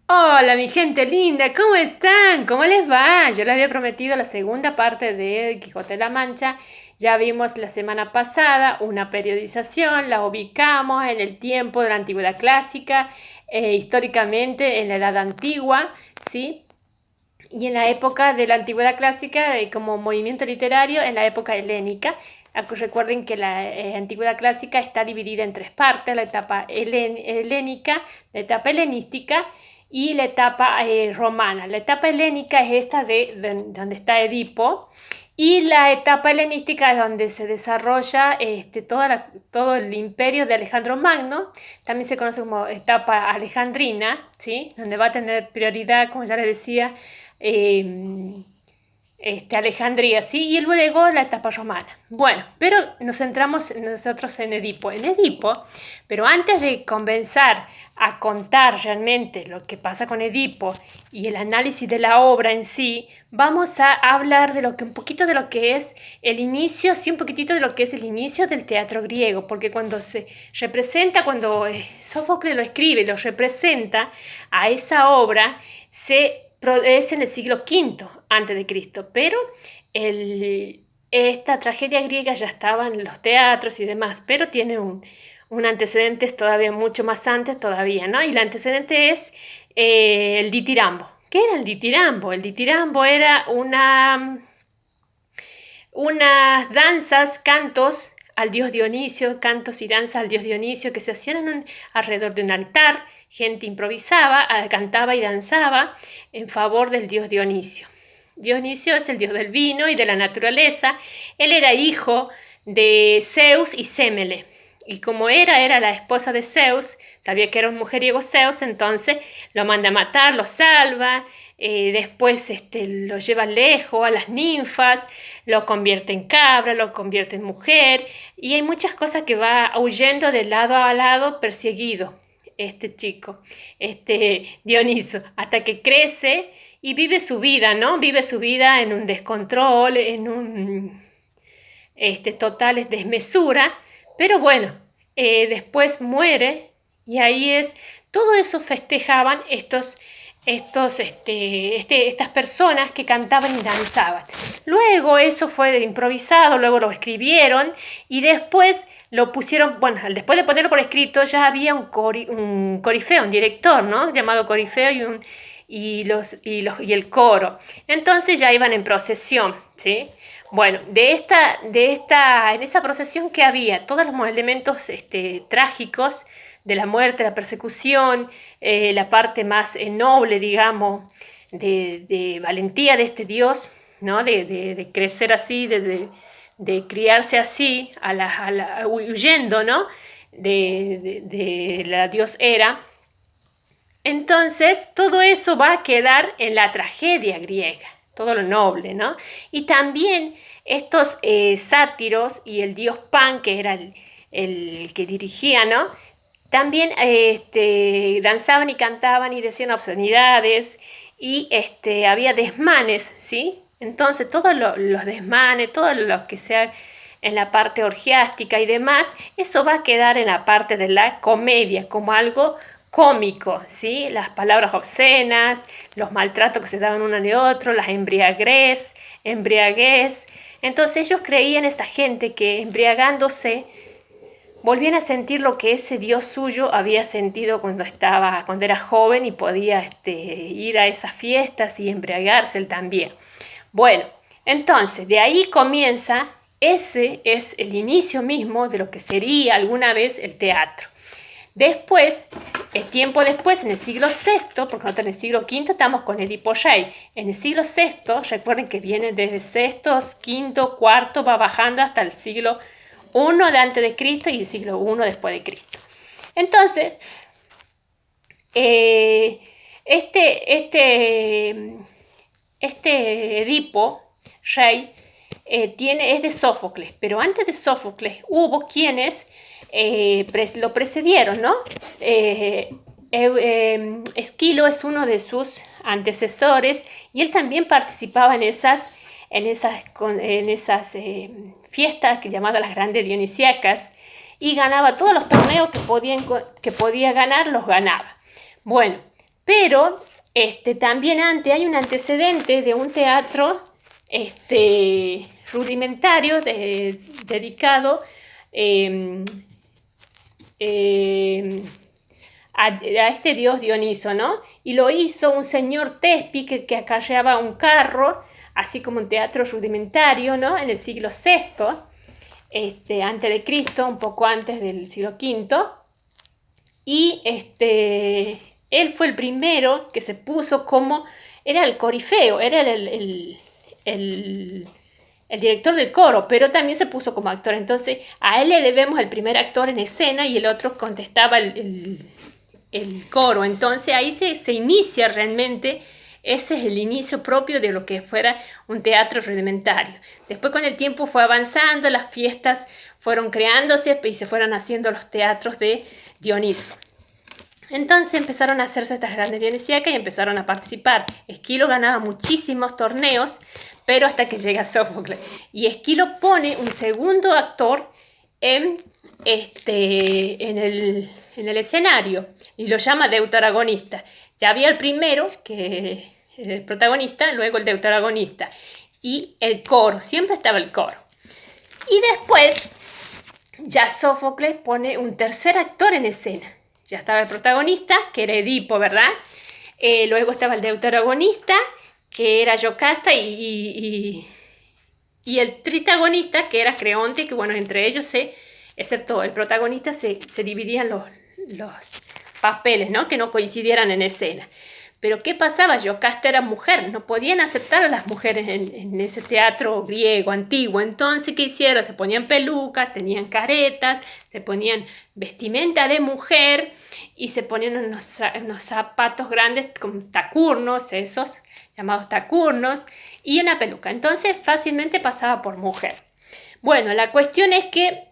Hola, mi gente linda, ¿cómo están? ¿Cómo les va? Yo les había prometido la segunda parte de Quijote de la Mancha. Ya vimos la semana pasada una periodización, la ubicamos en el tiempo de la Antigüedad Clásica, históricamente en la Edad Antigua, ¿sí? Y en la época de la Antigüedad Clásica, como movimiento literario, en la época helénica. Recuerden que la Antigüedad Clásica está dividida en tres partes: la etapa helénica, la etapa helenística y la etapa romana. La etapa helénica es esta donde está Edipo, y la etapa helenística es donde se desarrolla todo el imperio de Alejandro Magno. También se conoce como etapa alejandrina, ¿sí? Donde va a tener prioridad, como ya les decía, eh, Alejandría, ¿sí? Y luego la etapa romana. Bueno, pero nos centramos nosotros en Edipo. En Edipo, pero antes de comenzar a contar realmente lo que pasa con Edipo y el análisis de la obra en sí, vamos a hablar de un poquito de lo que es el inicio, sí, un poquitito de lo que es el inicio del teatro griego, porque cuando se representa, cuando Sófocles lo escribe, lo representa a esa obra, es en el siglo V antes de Cristo, pero esta tragedia griega ya estaba en los teatros y demás, pero tiene un antecedente todavía mucho más antes todavía, ¿no? Y el antecedente es el ditirambo. ¿Qué era el ditirambo? El ditirambo era unas danzas, cantos al dios Dionisio, cantos y danzas al dios Dionisio que se hacían alrededor de un altar. Gente improvisaba, cantaba y danzaba en favor del dios Dionisio. Dionisio es el dios del vino y de la naturaleza. Él era hijo de Zeus y Sémele. Y como era la esposa de Zeus, sabía que era un mujeriego Zeus, entonces lo manda a matar, lo salva, después lo lleva lejos a las ninfas, lo convierte en cabra, lo convierte en mujer, y hay muchas cosas que va huyendo de lado a lado, perseguido este chico, este Dioniso, hasta que crece y vive su vida, ¿no? Vive su vida en un descontrol, en un total desmesura, pero bueno, después muere, y ahí todo eso festejaban estas personas que cantaban y danzaban. Luego eso fue improvisado, luego lo escribieron y después lo pusieron, bueno, después de ponerlo por escrito ya había un corifeo, un director, ¿no? Llamado corifeo y el coro. Entonces ya iban en procesión, ¿sí? Bueno, en esa procesión que había todos los elementos trágicos de la muerte, la persecución, la parte más noble, digamos, de valentía de este Dios, ¿no? De crecer así, de criarse así, huyendo, ¿no? De la Dios Hera. Entonces, todo eso va a quedar en la tragedia griega, todo lo noble, ¿no? Y también estos sátiros y el dios Pan, que era el que dirigía, ¿no? También danzaban y cantaban y decían obscenidades, y había desmanes, ¿sí? Entonces, todos los desmanes, todo lo que sea en la parte orgiástica y demás, eso va a quedar en la parte de la comedia, como algo cómico, ¿sí? Las palabras obscenas, los maltratos que se daban uno de otro, las embriaguez. Entonces ellos creían, esa gente, que embriagándose volvían a sentir lo que ese Dios suyo había sentido cuando era joven y podía ir a esas fiestas y embriagarse él también. Bueno, entonces de ahí comienza, ese es el inicio mismo de lo que sería alguna vez el teatro. Después, tiempo después, en el siglo VI, porque nosotros en el siglo V estamos con Edipo Rey, en el siglo VI, recuerden que viene desde VI, V, IV, va bajando hasta el siglo I de antes de Cristo y el siglo I después de Cristo. Entonces, este Edipo Rey es de Sófocles, pero antes de Sófocles hubo quienes lo precedieron, ¿no? Esquilo es uno de sus antecesores y él también participaba en esas fiestas llamadas las grandes dionisíacas, y ganaba todos los torneos que podía ganar, los ganaba. Bueno, Pero también antes hay un antecedente de un teatro rudimentario dedicado a este dios Dioniso, ¿no? Y lo hizo un señor Tespi que acarreaba un carro, así como un teatro rudimentario, ¿no? En el siglo VI, antes de Cristo, un poco antes del siglo V. Y él fue el primero que se puso como, era el corifeo, era el director del coro, pero también se puso como actor. Entonces a él le debemos el primer actor en escena y el otro contestaba el coro. Entonces ahí se inicia realmente, ese es el inicio propio de lo que fuera un teatro rudimentario. Después con el tiempo fue avanzando, las fiestas fueron creándose y se fueron haciendo los teatros de Dioniso. Entonces empezaron a hacerse estas grandes dionisíacas y empezaron a participar. Esquilo ganaba muchísimos torneos, pero hasta que llega Sófocles. Y Esquilo pone un segundo actor en el escenario y lo llama deuteragonista. Ya había el primero, que el protagonista, luego el deuteragonista y el coro, siempre estaba el coro. Y después ya Sófocles pone un tercer actor en escena. Ya estaba el protagonista, que era Edipo, ¿verdad? Luego estaba el deuteragonista, que era Yocasta, y el tritagonista, que era Creonte, que bueno, entre ellos, excepto el protagonista, se dividían los papeles, ¿no? Que no coincidieran en escena. Pero ¿qué pasaba? Yocasta era mujer, no podían aceptar a las mujeres en ese teatro griego antiguo. Entonces, ¿qué hicieron? Se ponían pelucas, tenían caretas, se ponían vestimenta de mujer y se ponían unos zapatos grandes con tacurnos, esos llamados tacurnos, y una peluca. Entonces, fácilmente pasaba por mujer. Bueno, la cuestión es que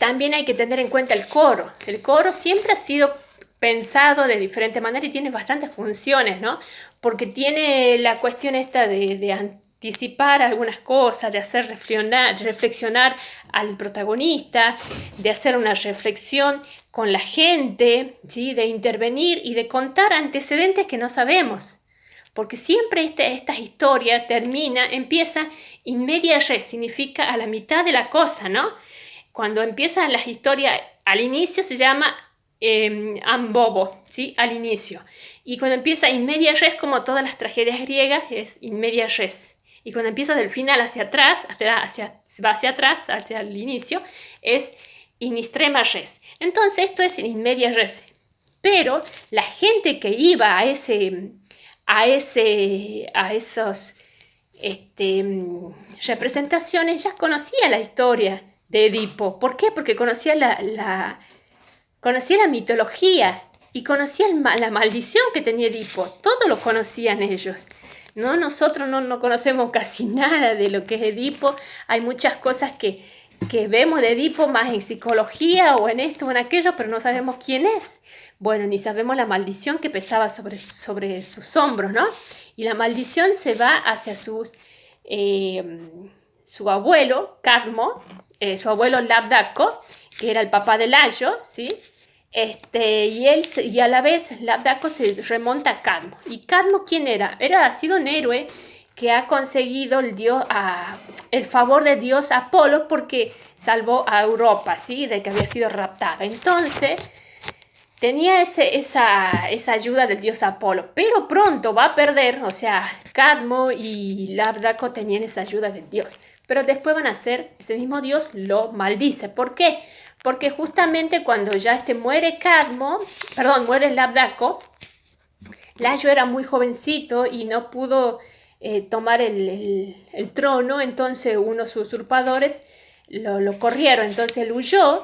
también hay que tener en cuenta el coro. El coro siempre ha sido pensado de diferente manera y tiene bastantes funciones, ¿no? Porque tiene la cuestión esta de anticipar algunas cosas, de hacer reflexionar al protagonista, de hacer una reflexión con la gente, ¿sí? De intervenir y de contar antecedentes que no sabemos. Porque siempre estas historias empieza in media res, significa a la mitad de la cosa, ¿no? Cuando empiezan las historias al inicio se llama ambobo, ¿sí? Al inicio. Y cuando empieza in media res, como todas las tragedias griegas, es in media res. Y cuando empieza del final hacia atrás, va hacia atrás, hacia el inicio, es in extrema res. Entonces esto es in media res. Pero la gente que iba a esos representaciones ya conocía la historia de Edipo. ¿Por qué? Porque conocía la mitología y conocía la maldición que tenía Edipo. Todo lo conocían ellos. ¿No? Nosotros no conocemos casi nada de lo que es Edipo. Hay muchas cosas que vemos de Edipo más en psicología o en esto o en aquello, pero no sabemos quién es. Bueno, ni sabemos la maldición que pesaba sobre sus hombros, ¿no? Y la maldición se va hacia su abuelo, Cadmo, su abuelo Labdaco, que era el papá de Layo, ¿sí? Y a la vez Labdaco se remonta a Cadmo. ¿Y Cadmo quién era? Ha sido un héroe que ha conseguido el favor de Dios Apolo porque salvó a Europa, ¿sí? De que había sido raptada. Entonces tenía esa ayuda del dios Apolo, pero pronto va a perder, o sea, Cadmo y Labdaco tenían esa ayuda del dios, pero después ese mismo dios lo maldice. ¿Por qué? Porque justamente cuando ya muere muere Labdaco, Layo era muy jovencito y no pudo tomar el trono, entonces unos usurpadores lo corrieron, entonces él huyó.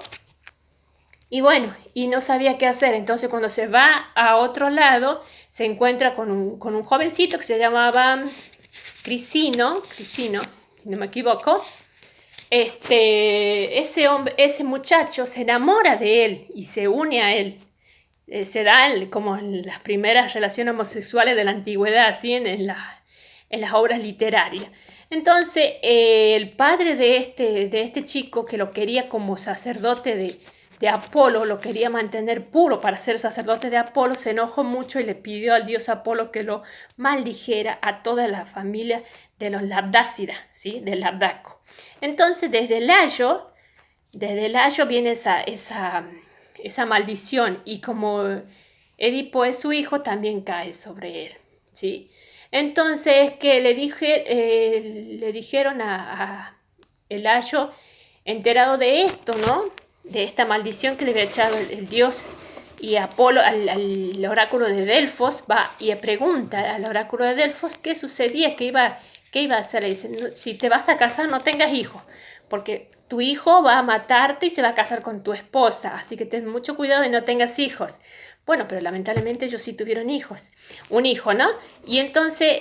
Y bueno, y no sabía qué hacer. Entonces cuando se va a otro lado, se encuentra con un jovencito que se llamaba Crisino, si no me equivoco. Ese muchacho se enamora de él y se une a él. Se dan como las primeras relaciones homosexuales de la antigüedad, así en las obras literarias. Entonces, el padre de este chico, que lo quería como sacerdote de Apolo, lo quería mantener puro para ser sacerdote de Apolo, se enojó mucho y le pidió al dios Apolo que lo maldijera a toda la familia de los Labdácidas, ¿sí? Del Labdaco. Entonces, desde el Ayo viene esa maldición, y como Edipo es su hijo, también cae sobre él, ¿sí? Entonces, que le dijeron a el Ayo, enterado de esto, ¿no? De esta maldición que le había echado el dios, y Apolo al oráculo de Delfos va y le pregunta al oráculo de Delfos qué sucedía, qué iba a hacer. Le dice, no, si te vas a casar no tengas hijos, porque tu hijo va a matarte y se va a casar con tu esposa, así que ten mucho cuidado de no tengas hijos. Bueno, pero lamentablemente ellos sí tuvieron hijos, un hijo, ¿no? Y entonces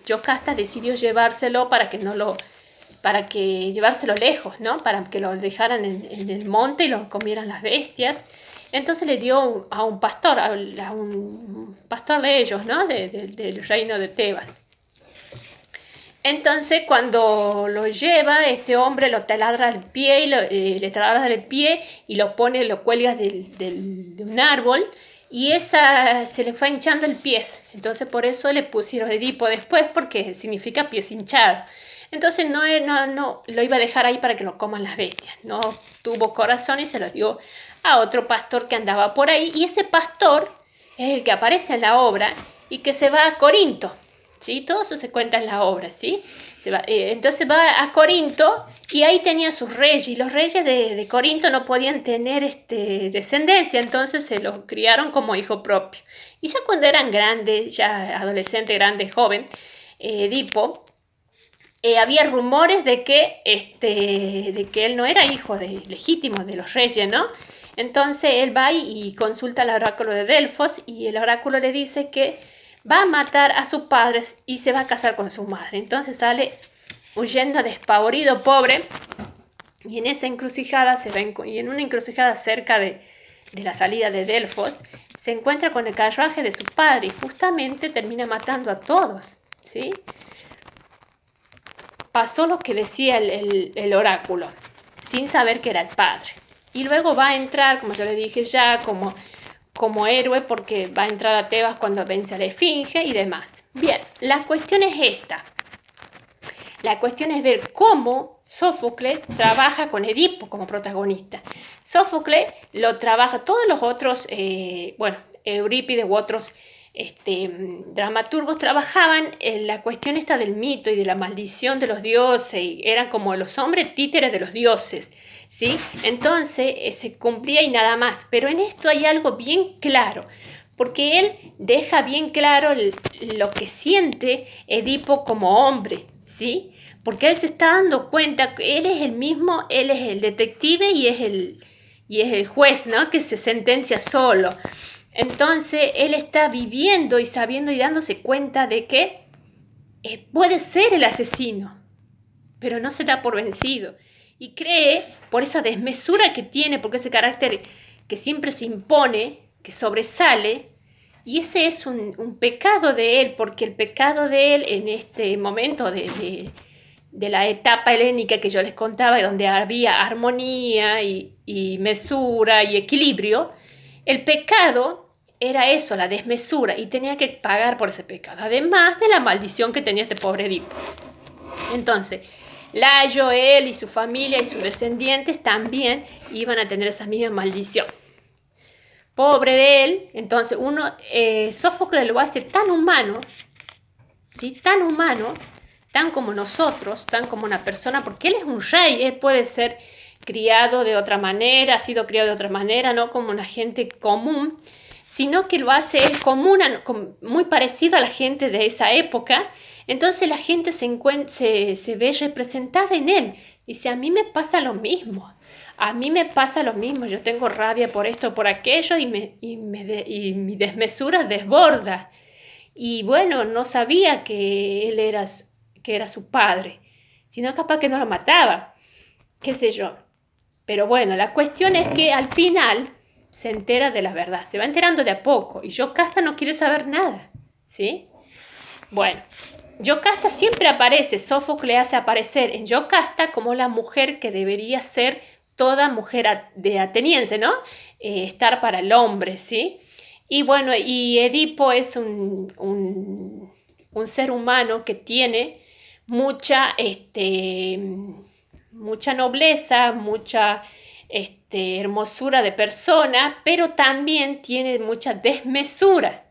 Yocasta decidió llevárselo para que llevárselo lejos, ¿no? Para que lo dejaran en el monte y lo comieran las bestias. Entonces le dio a un pastor, a un pastor de ellos, ¿no? Del reino de Tebas. Entonces cuando lo lleva, este hombre lo taladra el pie, le taladra el pie y lo cuelga de un árbol, y se le fue hinchando el pie. Entonces por eso le pusieron Edipo después, porque significa pies hinchados. Entonces no lo iba a dejar ahí para que lo coman las bestias. No tuvo corazón y se lo dio a otro pastor que andaba por ahí. Y ese pastor es el que aparece en la obra y que se va a Corinto, ¿sí? Todo eso se cuenta en la obra, ¿sí? Entonces va a Corinto y ahí tenía sus reyes. Y los reyes de Corinto no podían tener descendencia, entonces se los criaron como hijo propio. Y ya cuando eran grandes, ya adolescente, grande, joven, Edipo, había rumores de que él no era hijo legítimo de los reyes, ¿no? Entonces él va y consulta al oráculo de Delfos, y el oráculo le dice que va a matar a sus padres y se va a casar con su madre. Entonces sale huyendo despavorido, pobre, y en esa encrucijada y en una encrucijada cerca de la salida de Delfos, se encuentra con el carruaje de su padre y justamente termina matando a todos, ¿sí? Pasó lo que decía el oráculo, sin saber que era el padre. Y luego va a entrar, como yo le dije ya, como héroe, porque va a entrar a Tebas cuando vence a la Esfinge y demás. Bien, la cuestión es esta. La cuestión es ver cómo Sófocles trabaja con Edipo como protagonista. Sófocles lo trabaja, todos los otros, Eurípides u otros dramaturgos trabajaban en la cuestión esta del mito y de la maldición de los dioses, y eran como los hombres títeres de los dioses, ¿sí? Entonces se cumplía y nada más, pero en esto hay algo bien claro, porque él deja bien claro lo que siente Edipo como hombre, ¿sí? Porque él se está dando cuenta que él es el mismo, él es el detective y es el juez, ¿no? Que se sentencia solo. Entonces él está viviendo y sabiendo y dándose cuenta de que puede ser el asesino, pero no se da por vencido. Y cree, por esa desmesura que tiene, porque ese carácter que siempre se impone, que sobresale, y ese es un pecado de él, porque el pecado de él en este momento de la etapa helénica que yo les contaba, donde había armonía y mesura y equilibrio, el pecado era eso, la desmesura, y tenía que pagar por ese pecado, además de la maldición que tenía este pobre Edipo. Entonces, Layo, él y su familia y sus descendientes también iban a tener esa misma maldición. Pobre de él. Entonces Sófocles lo hace tan humano, ¿sí? Tan humano, tan como nosotros, tan como una persona, porque él es un rey, él puede ser criado de otra manera, ha sido criado de otra manera, no como una gente común, sino que lo hace él muy parecido a la gente de esa época. Entonces la gente se ve representada en él. Dice, a mí me pasa lo mismo. A mí me pasa lo mismo. Yo tengo rabia por esto, por aquello, y mi desmesura desborda. Y bueno, no sabía que él era su padre, sino capaz que no lo mataba, qué sé yo. Pero bueno, la cuestión es que al final se entera de la verdad, se va enterando de a poco, y Yocasta no quiere saber nada, ¿sí? Bueno, Yocasta siempre aparece, Sófocles hace aparecer en Yocasta como la mujer que debería ser toda mujer ateniense, ¿no? Estar para el hombre, ¿sí? Y bueno, y Edipo es un ser humano que tiene mucha, mucha nobleza, mucha hermosura de persona, pero también tiene mucha desmesura,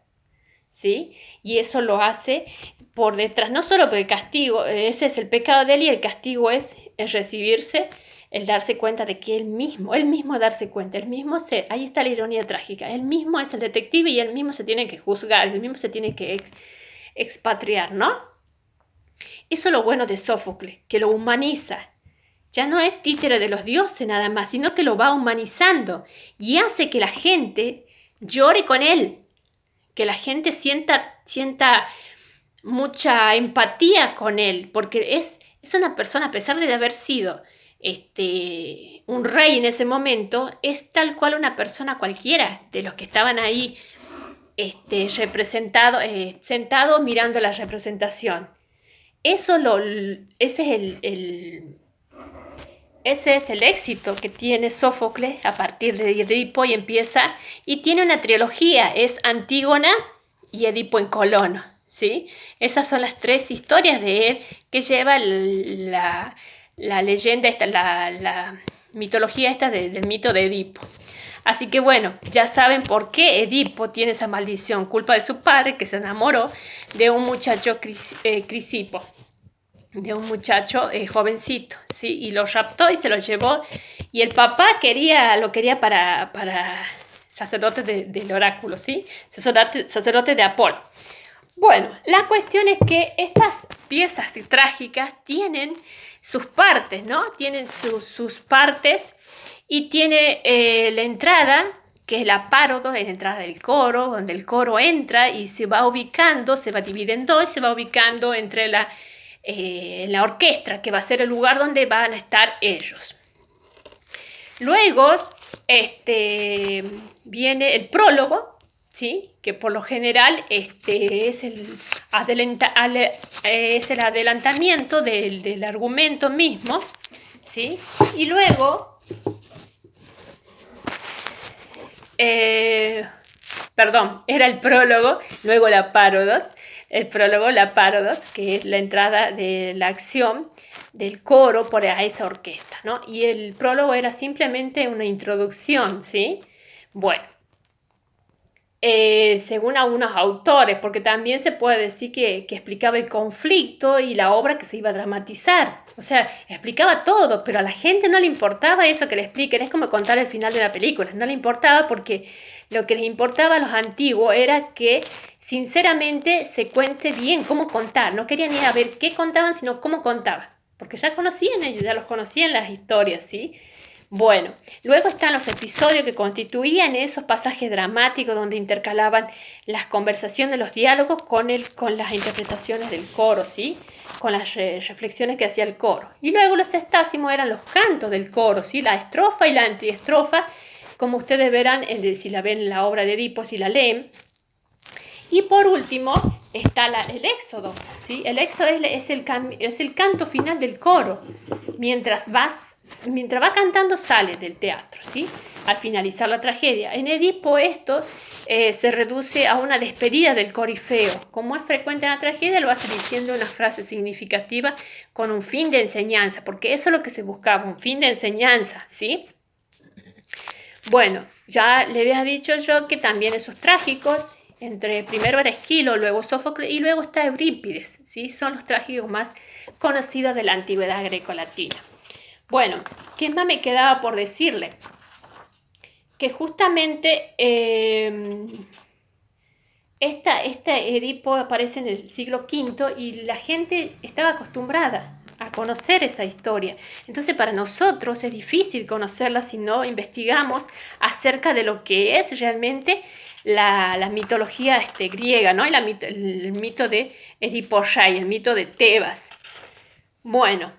¿sí? Y eso lo hace por detrás, no solo por el castigo, ese es el pecado de él y el castigo es el recibirse, el darse cuenta de que él mismo darse cuenta, ahí está la ironía trágica, él mismo es el detective y él mismo se tiene que juzgar, él mismo se tiene que expatriar, ¿no? Eso es lo bueno de Sófocles, que lo humaniza. Ya no es títere de los dioses nada más, sino que lo va humanizando y hace que la gente llore con él, que la gente sienta mucha empatía con él, porque es una persona, a pesar de haber sido un rey en ese momento, es tal cual una persona cualquiera de los que estaban ahí sentados mirando la representación. Ese es el éxito que tiene Sófocles a partir de Edipo y tiene una trilogía, es Antígona y Edipo en Colono, ¿sí? Esas son las 3 historias de él que lleva la leyenda la mitología del mito de Edipo. Así que bueno, ya saben por qué Edipo tiene esa maldición, culpa de su padre que se enamoró de un muchacho Crisipo, de un muchacho jovencito, ¿sí? Y lo raptó y se lo llevó, y el papá lo quería para sacerdote del oráculo, ¿sí? Sacerdote de Apolo. Bueno, la cuestión es que estas piezas trágicas tienen sus partes, ¿no? Tienen sus partes y tiene la entrada, que es la párodo, es la entrada del coro, donde el coro entra y se va ubicando, se va dividiendo y se va ubicando entre la orquesta, que va a ser el lugar donde van a estar ellos. Luego viene el prólogo, ¿sí? Que por lo general es el adelantamiento del argumento mismo, ¿sí? Y luego, era el prólogo, luego la parodos, que es la entrada de la acción del coro a esa orquesta, ¿no? Y el prólogo era simplemente una introducción, ¿sí? Bueno, según algunos autores, porque también se puede decir que explicaba el conflicto y la obra que se iba a dramatizar. O sea, explicaba todo, pero a la gente no le importaba eso que le expliquen. Es como contar el final de una película. No le importaba porque lo que les importaba a los antiguos era que sinceramente se cuente bien cómo contar. No querían ir a ver qué contaban, sino cómo contaban. Porque ya conocían ellos, ya los conocían las historias, ¿sí? Bueno, luego están los episodios que constituían esos pasajes dramáticos donde intercalaban las conversaciones, los diálogos con las interpretaciones del coro, ¿sí? Con las reflexiones que hacía el coro. Y luego los estásimos eran los cantos del coro, ¿sí? La estrofa y la antiestrofa, como ustedes verán si la ven en la obra de Edipo, si la leen. Y por último está el éxodo, ¿sí? El éxodo es el canto final del coro. Mientras va cantando sale del teatro, ¿sí? Al finalizar la tragedia. En Edipo esto se reduce a una despedida del corifeo. Como es frecuente en la tragedia, lo hace diciendo una frase significativa con un fin de enseñanza, porque eso es lo que se buscaba, un fin de enseñanza, ¿sí? Bueno, ya le había dicho yo que también esos trágicos, primero era Esquilo, luego Sófocles y luego está Eurípides, ¿sí? Son los trágicos más conocidos de la antigüedad greco-latina. Bueno, ¿qué más me quedaba por decirle? Que justamente este Edipo aparece en el siglo V y la gente estaba acostumbrada a conocer esa historia. Entonces para nosotros es difícil conocerla si no investigamos acerca de lo que es realmente la mitología griega, ¿no? El mito de Edipo Rey, el mito de Tebas. Bueno,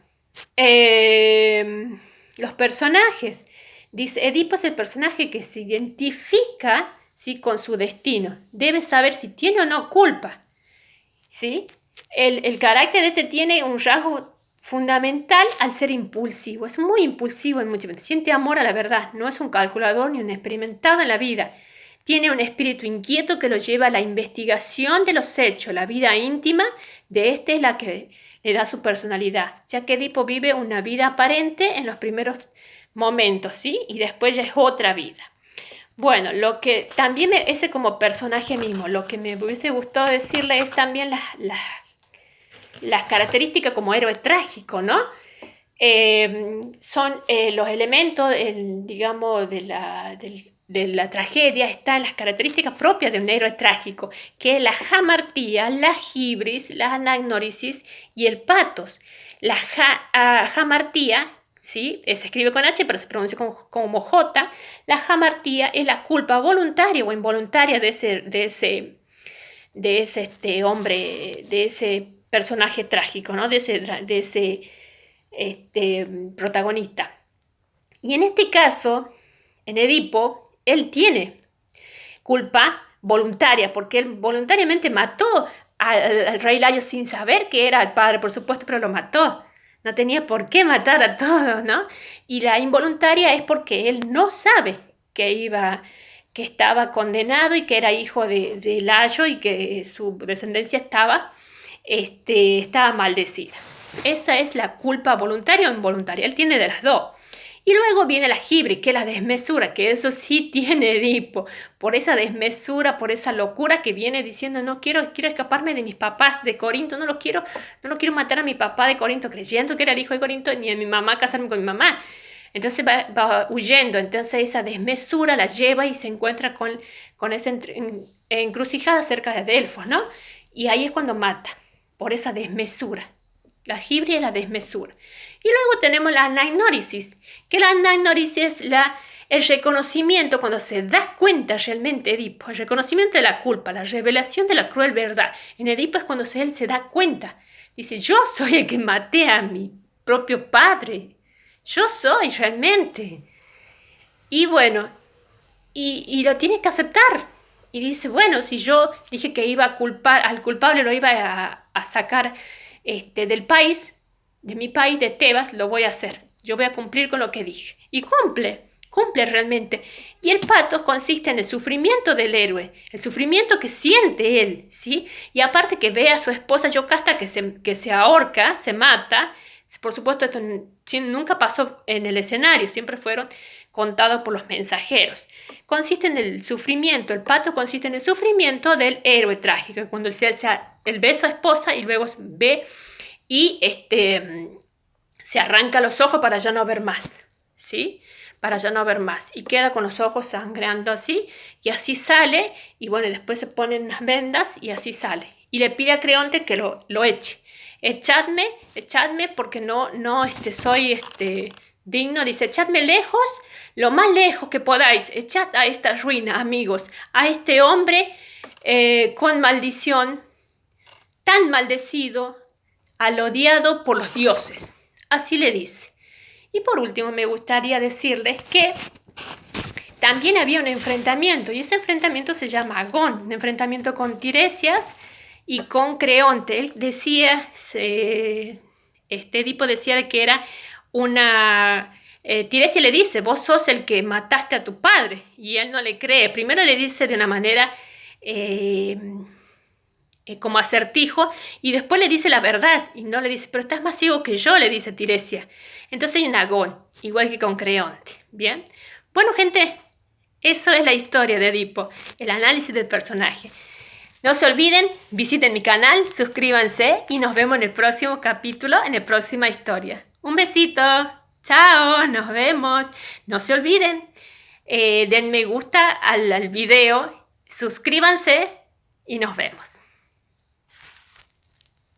los personajes. Dice, Edipo es el personaje que se identifica, ¿sí? Con su destino. Debe saber si tiene o no culpa, ¿sí? El carácter de tiene un rasgo fundamental al ser impulsivo. Es muy impulsivo en muchas veces. Siente amor a la verdad. No es un calculador ni un experimentado en la vida. Tiene un espíritu inquieto que lo lleva a la investigación de los hechos. La vida íntima de este es la que le da su personalidad, ya que Edipo vive una vida aparente en los primeros momentos, ¿sí? Y después ya es otra vida. Bueno, lo que también ese como personaje mismo, lo que me hubiese gustado decirle es también las características como héroe trágico, ¿no? Son los elementos, digamos, de la tragedia, están las características propias de un héroe trágico, que es la jamartía, la hibris, la anagnórisis y el patos. La jamartía, ¿sí? Se escribe con H, pero se pronuncia como J. La jamartía es la culpa voluntaria o involuntaria de ese hombre, de ese personaje trágico, ¿no? De ese protagonista. Y en este caso, en Edipo, él tiene culpa voluntaria, porque él voluntariamente mató al rey Layo sin saber que era el padre, por supuesto, pero lo mató. No tenía por qué matar a todos, ¿no? Y la involuntaria es porque él no sabe que estaba condenado y que era hijo de Layo y que su descendencia estaba maldecida. Esa es la culpa voluntaria o involuntaria. Él tiene de las dos. Y luego viene la hibris, que es la desmesura, que eso sí tiene Edipo, por esa desmesura, por esa locura que viene diciendo, no quiero escaparme de mis papás de Corinto, no quiero matar a mi papá de Corinto, creyendo que era el hijo de Corinto, ni a mi mamá casarme con mi mamá. Entonces va huyendo, entonces esa desmesura la lleva y se encuentra con esa encrucijada cerca de Delfos, ¿no? Y ahí es cuando mata, por esa desmesura. La hibris es la desmesura. Y luego tenemos la anagnórisis, que la anagnórisis es el reconocimiento, cuando se da cuenta realmente Edipo, el reconocimiento de la culpa, la revelación de la cruel verdad. En Edipo es cuando él se da cuenta. Dice, yo soy el que maté a mi propio padre. Yo soy realmente. Y bueno, y lo tiene que aceptar. Y dice, bueno, si yo dije que iba a culpar, al culpable lo iba a sacar del país, de mi país, de Tebas, lo voy a hacer. Yo voy a cumplir con lo que dije. Y cumple realmente. Y el patos consiste en el sufrimiento del héroe, el sufrimiento que siente él, ¿sí? Y aparte que ve a su esposa Yocasta que se ahorca, se mata. Por supuesto, esto nunca pasó en el escenario, siempre fueron contados por los mensajeros. Consiste en el sufrimiento, el pato consiste en el sufrimiento del héroe trágico, cuando él ve a su esposa y luego ve y se arranca los ojos para ya no ver más, ¿sí? Para ya no ver más. Y queda con los ojos sangrando así, y así sale, y bueno, después se ponen unas vendas y así sale. Y le pide a Creonte que lo eche. Echadme, porque no soy digno. Dice, echadme lejos, lo más lejos que podáis. Echad a esta ruina, amigos, a este hombre con maldición, tan maldecido, al odiado por los dioses. Así le dice. Y por último me gustaría decirles que también había un enfrentamiento, y ese enfrentamiento se llama Agón, un enfrentamiento con Tiresias y con Creonte. Él decía, Edipo decía que era una... Tiresias le dice, vos sos el que mataste a tu padre, y él no le cree. Primero le dice de una manera como acertijo, y después le dice la verdad, y no le dice, pero estás más ciego que yo, le dice Tiresias. Entonces hay un Agón, igual que con Creonte. Bien, bueno gente, eso es la historia de Edipo, el análisis del personaje. No se olviden, visiten mi canal, suscríbanse y nos vemos en el próximo capítulo, en la próxima historia. Un besito, chao, nos vemos. No se olviden, den me gusta al video, suscríbanse y nos vemos.